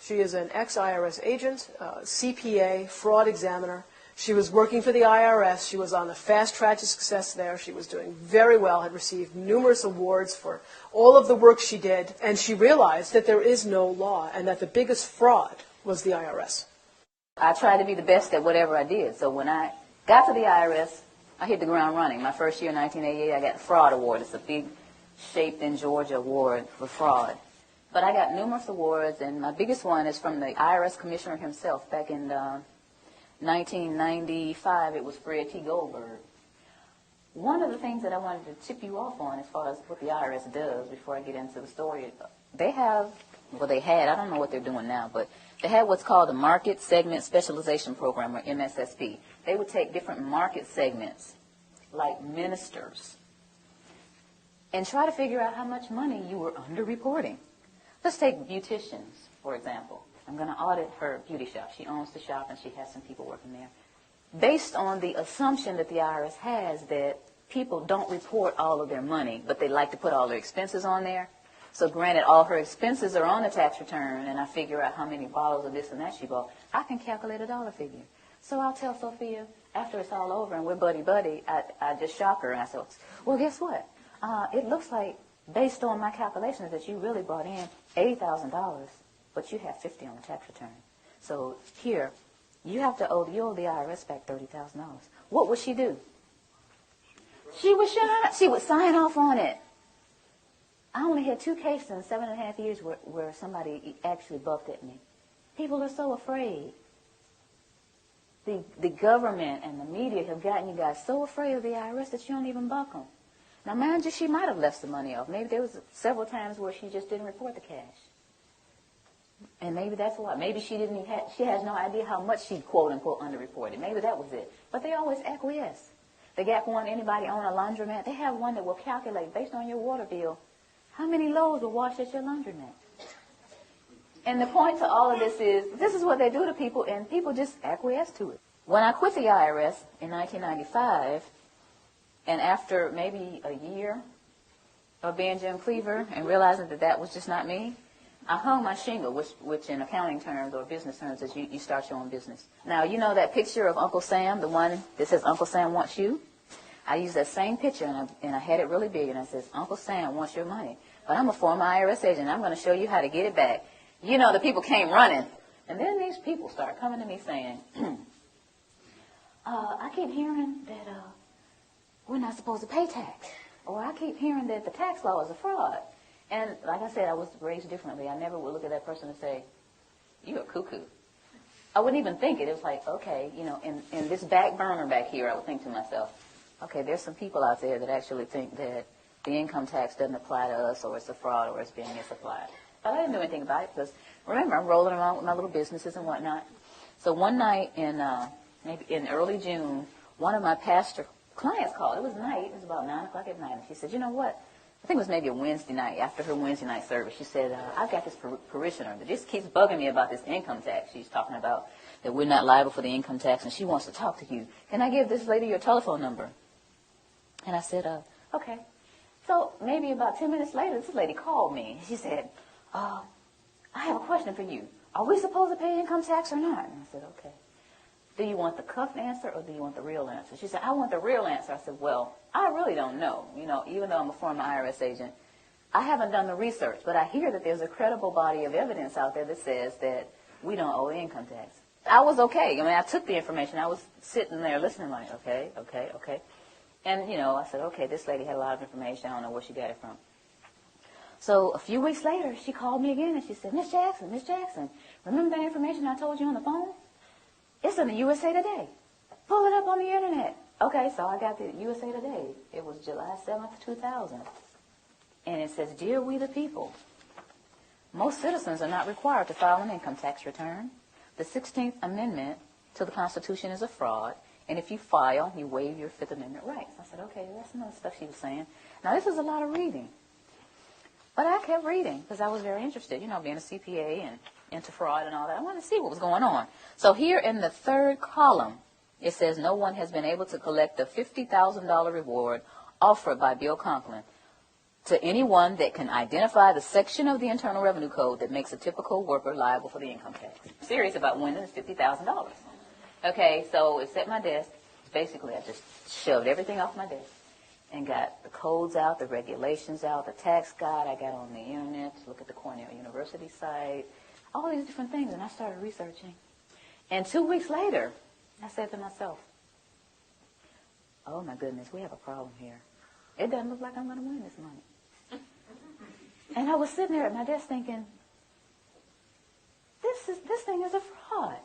She is an ex-IRS agent, CPA, fraud examiner. She was working for the IRS. She was on the fast track to success there. She was doing very well, had received numerous awards for all of the work she did, and she realized that there is no law and that the biggest fraud was the IRS. I tried to be the best at whatever I did. So when I got to the IRS, I hit the ground running. My first year in 1988, I got the Fraud Award. It's a big Shaped in Georgia award for fraud. But I got numerous awards, and my biggest one is from the IRS commissioner himself. Back in 1995, it was Fred T. Goldberg. One of the things that I wanted to tip you off on as far as what the IRS does, before I get into the story, they have, well, they had, I don't know what they're doing now, but they had what's called the Market Segment Specialization Program, or MSSP. They would take different market segments, like ministers, and try to figure out how much money you were underreporting. Let's take beauticians, for example. I'm going to audit her beauty shop. She owns the shop, and she has some people working there. Based on the assumption that the IRS has that people don't report all of their money, but they like to put all their expenses on there. So granted, all her expenses are on the tax return, and I figure out how many bottles of this and that she bought, I can calculate a dollar figure. So I'll tell Sophia, after it's all over and we're buddy-buddy, I just shock her, and I say, well, guess what? It looks like, based on my calculations, that you really brought in $80,000, but you have $50 on the tax return. So here, you owe the IRS back $30,000. What would she do? She would sign off on it. I only had 2 cases in 7.5 years where somebody actually bucked at me. People are so afraid. The government and the media have gotten you guys so afraid of the IRS that you don't even buck them. Now, mind you, she might have left some money off. Maybe there was several times where she just didn't report the cash. And maybe that's why. Maybe she has no idea how much she, quote unquote, underreported. Maybe that was it. But they always acquiesce. They got one, anybody own a laundromat, they have one that will calculate, based on your water bill, how many loads will wash at your laundromat. And the point to all of this is what they do to people, and people just acquiesce to it. When I quit the IRS in 1995, and after maybe a year of being Jim Cleaver and realizing that that was just not me, I hung my shingle, which in accounting terms or business terms is you start your own business. Now, you know that picture of Uncle Sam, the one that says Uncle Sam wants you? I used that same picture, and I had it really big, and I says, Uncle Sam wants your money. But I'm a former IRS agent, and I'm going to show you how to get it back. You know, the people came running. And then these people start coming to me saying, I keep hearing that we're not supposed to pay tax. Or I keep hearing that the tax law is a fraud. And like I said, I was raised differently. I never would look at that person and say, you're a cuckoo. I wouldn't even think it. It was like, okay, you know, in this back burner back here, I would think to myself, okay, there's some people out there that actually think that the income tax doesn't apply to us, or it's a fraud, or it's being misapplied. But I didn't do anything about it because, remember, I'm rolling around with my little businesses and whatnot. So one night maybe in early June, one of my pastor clients called. It was night. It was about 9 o'clock at night. And she said, you know what? I think it was maybe a Wednesday night, after her Wednesday night service. She said, I've got this parishioner that just keeps bugging me about this income tax. She's talking about that we're not liable for the income tax, and she wants to talk to you. Can I give this lady your telephone number? And I said, okay. So maybe about 10 minutes later, this lady called me. She said, I have a question for you. Are we supposed to pay income tax or not? And I said, okay. Do you want the cuffed answer or do you want the real answer? She said, I want the real answer. I said, well, I really don't know. You know, even though I'm a former IRS agent, I haven't done the research, but I hear that there's a credible body of evidence out there that says that we don't owe income tax. I was okay. I mean, I took the information. I was sitting there listening like, okay. And, you know, I said, okay, this lady had a lot of information. I don't know where she got it from. So a few weeks later, she called me again, and she said, Miss Jackson, remember that information I told you on the phone? It's in the USA Today. Pull it up on the Internet. Okay, so I got the USA Today. It was July 7th, 2000. And it says, Dear we the people, most citizens are not required to file an income tax return. The 16th Amendment to the Constitution is a fraud. And if you file, you waive your Fifth Amendment rights. I said, okay, that's some of the stuff she was saying. Now, this was a lot of reading. But I kept reading because I was very interested, you know, being a CPA and into fraud and all that. I wanted to see what was going on. So here in the third column, it says no one has been able to collect the $50,000 reward offered by Bill Conklin to anyone that can identify the section of the Internal Revenue Code that makes a typical worker liable for the income tax. I'm serious about winning this $50,000. Okay, so it's at my desk. Basically, I just shoved everything off my desk and got the codes out, the regulations out, the tax guide I got on the internet to look at the Cornell University site, all these different things, and I started researching. And 2 weeks later, I said to myself, oh my goodness, we have a problem here. It doesn't look like I'm going to win this money. And I was sitting there at my desk thinking, this thing is a fraud.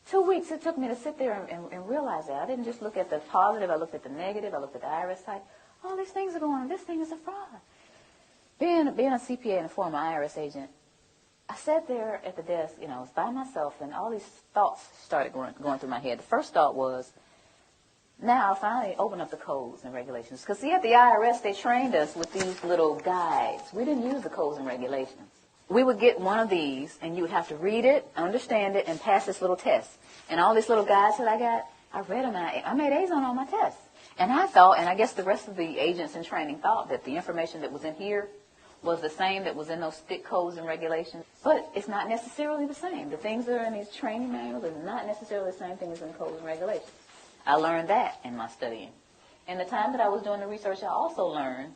2 weeks it took me to sit there and realize that. I didn't just look at the positive, I looked at the negative, I looked at the IRS side. All these things are going on. This thing is a fraud. Being a CPA and a former IRS agent, I sat there at the desk, I was by myself, and all these thoughts started going through my head. The first thought was, now I'll finally open up the codes and regulations. Because see, at the IRS, they trained us with these little guides. We didn't use the codes and regulations. We would get one of these, and you would have to read it, understand it, and pass this little test. And all these little guides that I got, I read them, and I made A's on all my tests. And I thought, and I guess the rest of the agents in training thought, that the information that was in here was the same that was in those stick codes and regulations. But it's not necessarily the same. The things that are in these training manuals are not necessarily the same thing as in codes and regulations. I learned that in my studying. In the time that I was doing the research, I also learned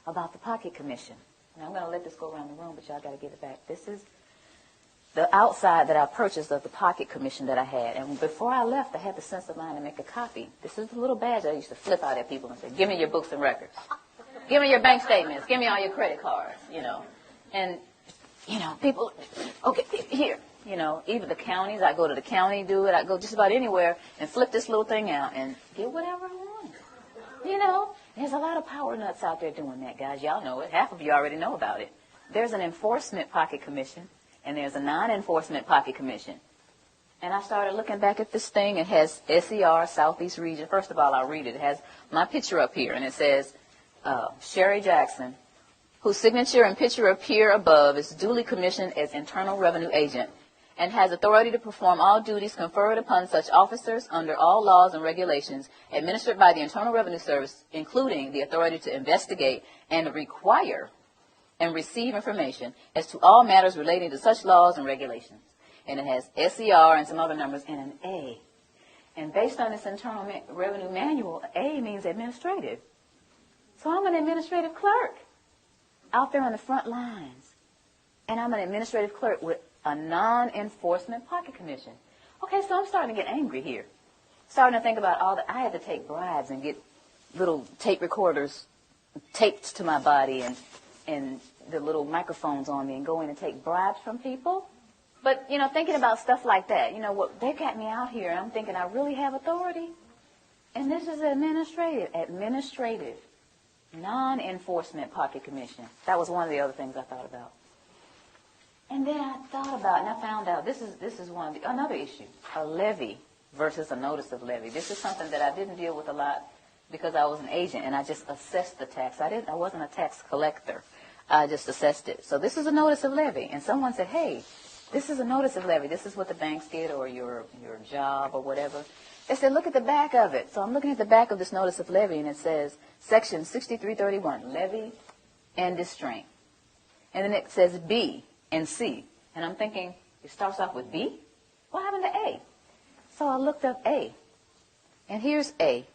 about the pocket commission. And I'm going to let this go around the room, but y'all got to get it back. This is the outside that I purchased of the pocket commission that I had. And before I left, I had the sense of mind to make a copy. This is the little badge I used to flip out at people and say, give me your books and records. Give me your bank statements. Give me all your credit cards, And, people, okay, here. Even the counties, I go to the county, do it. I go just about anywhere and flip this little thing out and get whatever I want. There's a lot of power nuts out there doing that, guys. Y'all know it. Half of you already know about it. There's an enforcement pocket commission, and there's a non-enforcement pocket commission. And I started looking back at this thing. It has SER, Southeast Region. First of all, I'll read it. It has my picture up here, and it says, Sherry Jackson, whose signature and picture appear above, is duly commissioned as Internal Revenue Agent and has authority to perform all duties conferred upon such officers under all laws and regulations administered by the Internal Revenue Service, including the authority to investigate and require and receive information as to all matters relating to such laws and regulations. And it has SER and some other numbers and an A. And based on this Internal Revenue Manual, A means administrative. So I'm an administrative clerk out there on the front lines. And I'm an administrative clerk with a non-enforcement pocket commission. Okay, so I'm starting to get angry here. Starting to think about I had to take bribes and get little tape recorders taped to my body and the little microphones on me and go in and take bribes from people. But, thinking about stuff like that, what they got me out here, and I'm thinking I really have authority. And this is administrative, non-enforcement pocket commission. That was one of the other things I thought about. And then I thought about, and I found out, this is another issue, a levy versus a notice of levy. This is something that I didn't deal with a lot because I was an agent and I just assessed the tax. I wasn't a tax collector. I just assessed it. So this is a notice of levy. And someone said, hey, this is a notice of levy. This is what the banks get or your job or whatever. They said, look at the back of it. So I'm looking at the back of this notice of levy, and it says, Section 6331, levy and distraint. And then it says B and C. And I'm thinking, it starts off with B? What happened to A? So I looked up A. And here's A.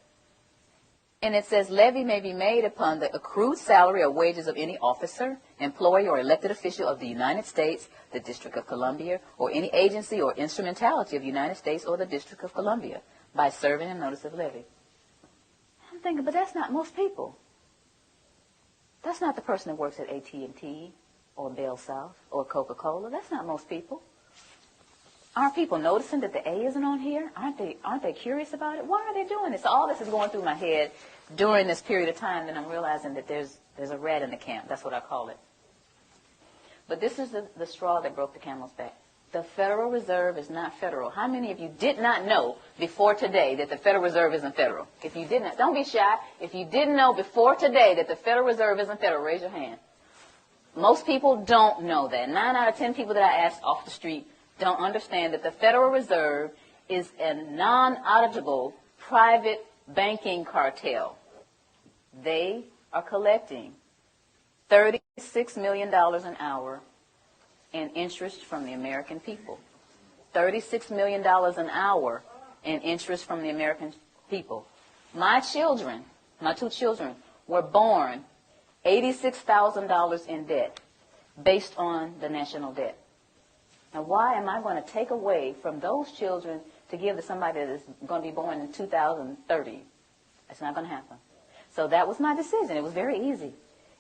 And it says, levy may be made upon the accrued salary or wages of any officer, employee, or elected official of the United States, the District of Columbia, or any agency or instrumentality of the United States or the District of Columbia by serving a notice of levy. I'm thinking, but that's not most people. That's not the person that works at AT&T or Bell South or Coca-Cola. That's not most people. Aren't people noticing that the A isn't on here? Aren't they curious about it? Why are they doing this? So all this is going through my head during this period of time, and I'm realizing that there's a rat in the camp. That's what I call it. But this is the straw that broke the camel's back. The Federal Reserve is not federal. How many of you did not know before today that the Federal Reserve isn't federal? If you didn't, don't be shy. If you didn't know before today that the Federal Reserve isn't federal, raise your hand. Most people don't know that. 9 out of 10 people that I asked off the street don't understand that the Federal Reserve is a non-auditable private banking cartel. They are collecting $36 million an hour in interest from the American people. $36 million an hour in interest from the American people. My children, my 2 children, were born $86,000 in debt based on the national debt. Now, why am I going to take away from those children to give to somebody that is going to be born in 2030? That's not going to happen. So that was my decision. It was very easy.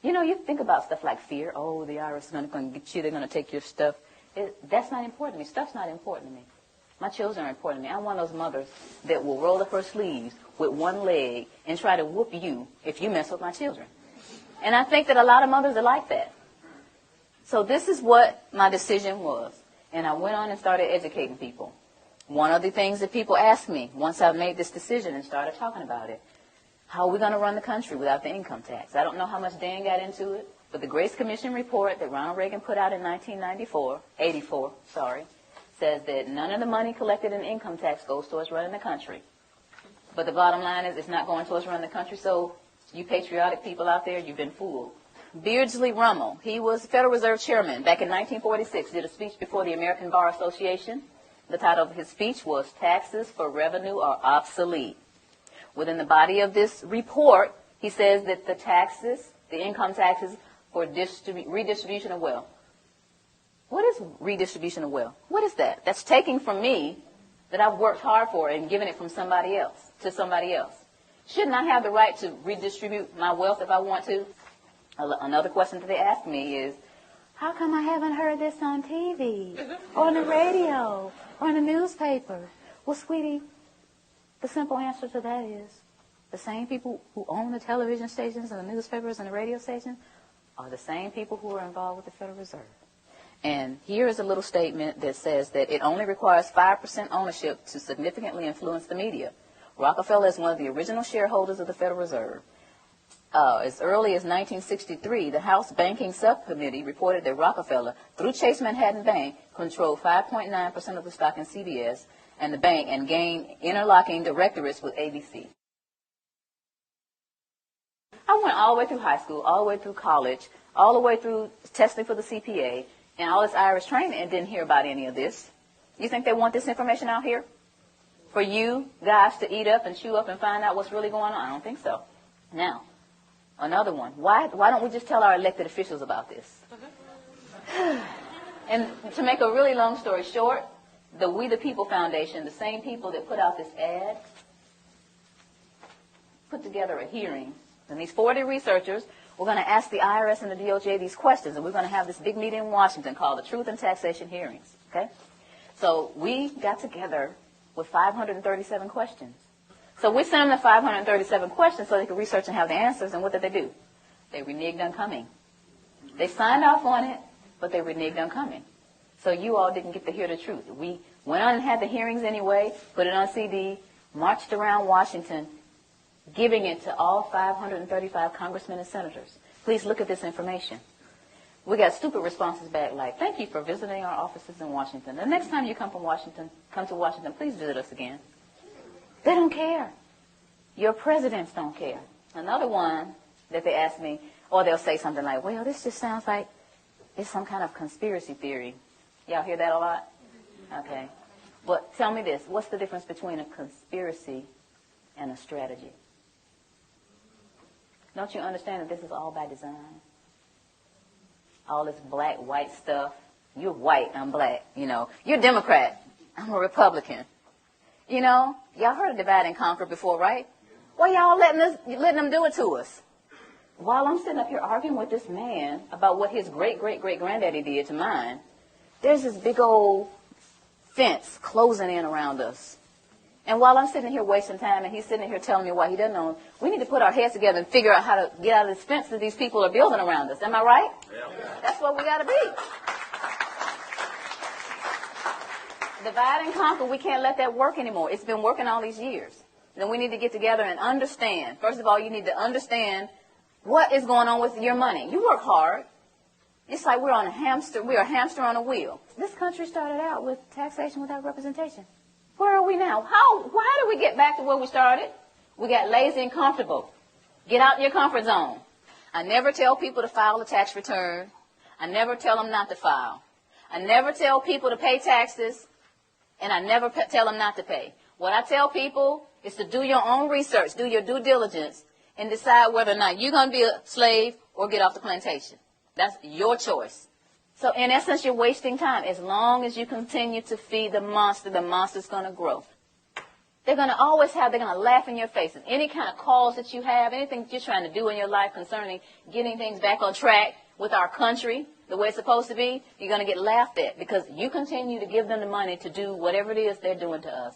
You know, you think about stuff like fear. Oh, the IRS is going to get you. They're going to take your stuff. That's not important to me. Stuff's not important to me. My children are important to me. I'm one of those mothers that will roll up her sleeves with one leg and try to whoop you if you mess with my children. And I think that a lot of mothers are like that. So this is what my decision was. And I went on and started educating people. One of the things that people asked me once I made this decision and started talking about it, how are we going to run the country without the income tax? I don't know how much Dan got into it, but the Grace Commission report that Ronald Reagan put out in 1984, says that none of the money collected in income tax goes towards running the country. But the bottom line is it's not going towards running the country, so you patriotic people out there, you've been fooled. Beardsley Rummel, he was Federal Reserve Chairman back in 1946, did a speech before the American Bar Association. The title of his speech was Taxes for Revenue Are Obsolete. Within the body of this report, he says that the taxes, the income taxes for redistribution of wealth. What is redistribution of wealth? What is that? That's taking from me that I've worked hard for and giving it from somebody else to somebody else. Shouldn't I have the right to redistribute my wealth if I want to? Another question that they ask me is, how come I haven't heard this on TV or on the radio or in the newspaper? Well, sweetie, the simple answer to that is the same people who own the television stations and the newspapers and the radio stations are the same people who are involved with the Federal Reserve. And here is a little statement that says that it only requires 5% ownership to significantly influence the media. Rockefeller is one of the original shareholders of the Federal Reserve. As early as 1963, the House Banking Subcommittee reported that Rockefeller, through Chase Manhattan Bank, controlled 5.9% of the stock in CBS and the bank and gained interlocking directorates with ABC. I went all the way through high school, all the way through college, all the way through testing for the CPA, and all this IRS training and didn't hear about any of this. You think they want this information out here? For you guys to eat up and chew up and find out what's really going on? I don't think so. Now, another one. Why don't we just tell our elected officials about this? And to make a really long story short, the We the People Foundation, the same people that put out this ad, put together a hearing. And these 40 researchers were going to ask the IRS and the DOJ these questions. And we're going to have this big meeting in Washington called the Truth and Taxation Hearings. Okay? So we got together with 537 questions. So we sent them the 537 questions so they could research and have the answers. And what did they do? They reneged on coming. They signed off on it, but they reneged on coming. So you all didn't get to hear the truth. We went on and had the hearings anyway, put it on CD, marched around Washington, giving it to all 535 congressmen and senators. Please look at this information. We got stupid responses back like, thank you for visiting our offices in Washington. The next time you come to Washington, please visit us again. They don't care. Your presidents don't care. Another one that they ask me, or they'll say something like, well, this just sounds like it's some kind of conspiracy theory. Y'all hear that a lot? Okay. But tell me this. What's the difference between a conspiracy and a strategy? Don't you understand that this is all by design? All this black, white stuff. You're white, I'm black. You know, you're Democrat, I'm a Republican. You know, y'all heard of divide and conquer before, right? Well, y'all letting them do it to us. While I'm sitting up here arguing with this man about what his great-great-great-granddaddy did to mine, there's this big old fence closing in around us. And while I'm sitting here wasting time and he's sitting here telling me why he doesn't know, we need to put our heads together and figure out how to get out of this fence that these people are building around us. Am I right? Yeah. That's what we got to be. Divide and conquer, we can't let that work anymore. It's been working all these years. Then we need to get together and understand. First of all, you need to understand what is going on with your money. You work hard. It's like we're a hamster on a wheel. This country started out with taxation without representation. Where are we now? Why did we get back to where we started? We got lazy and comfortable. Get out your comfort zone. I never tell people to file a tax return. I never tell them not to file. I never tell people to pay taxes, and I never tell them not to pay. What I tell people is to do your own research, do your due diligence, and decide whether or not you're going to be a slave or get off the plantation. That's your choice. So in essence, you're wasting time. As long as you continue to feed the monster's going to grow. They're going to they're going to laugh in your face. And any kind of cause that you have, anything that you're trying to do in your life concerning getting things back on track with our country, the way it's supposed to be, you're going to get laughed at because you continue to give them the money to do whatever it is they're doing to us.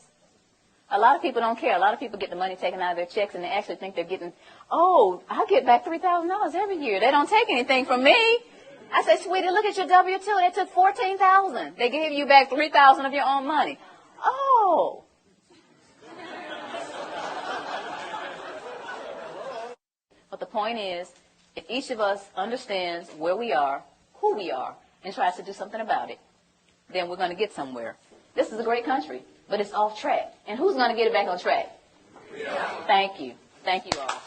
A lot of people don't care. A lot of people get the money taken out of their checks and they actually think they're getting, oh, I get back $3,000 every year. They don't take anything from me. I say, sweetie, look at your W-2. They took $14,000. They gave you back $3,000 of your own money. Oh. But the point is, if each of us understands where we are, who we are, and tries to do something about it, then we're going to get somewhere. This is a great country, but it's off track. And who's going to get it back on track? Yeah. Thank you. Thank you all.